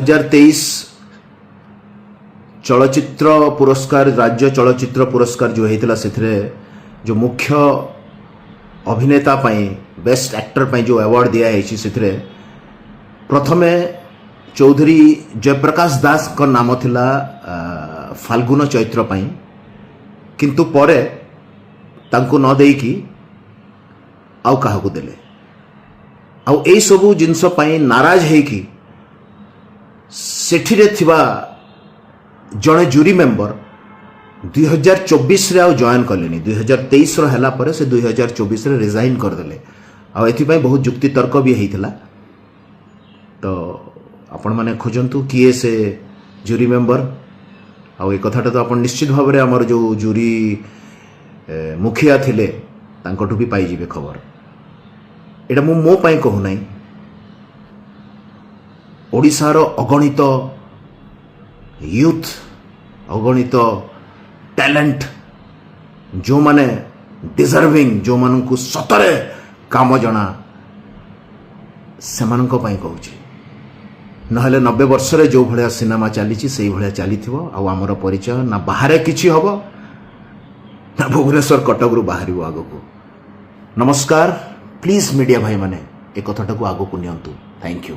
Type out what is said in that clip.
2023 चलचित्र पुरस्कार राज्य चलचित्र पुरस्कार जो होता से जो मुख्य अभिनेता बेस्ट एक्टर पाई जो अवार्ड दिया से प्रथमे चौधरी जयप्रकाश दास का नाम थिला फाल्गुन चैत्र पाई किंतु परे तांको न देकी आउ काहाकू देले आउ ए सबु जिनस पाई नाराज है कि सेठिरे थिबा जड़े जूरी मेंबर 2024 रे आउ जॉइन कलेनी 2023 रो हला परे से 2024 रे रिजाइन कर देले आ एथि पई बहुत जुक्ति तर्क भी हेइथिला तो आपण माने खोजंतु किए से जूरी मेंबर आ ए कथाटा तो आपण निश्चित भाव रे हमर जो जूरी मुखिया थिले तांकठु भी पाई जिवे खबर एटा मो पाई कहू नाही ओडिशार अगणित यूथ अगणित टैलेंट जो माने डिजर्विंग जो मान को सतरे काम जना से कहूँ नहले 90 वर्ष रे जो भाया सिनेमा चली से भाया चली आमर परिचय ना बाहर किसी हम ना भुवनेश्वर कटक रु बाहर आग को नमस्कार प्लीज मीडिया भाई माने एक कथाटा को आग को नियंतु थैंक यू।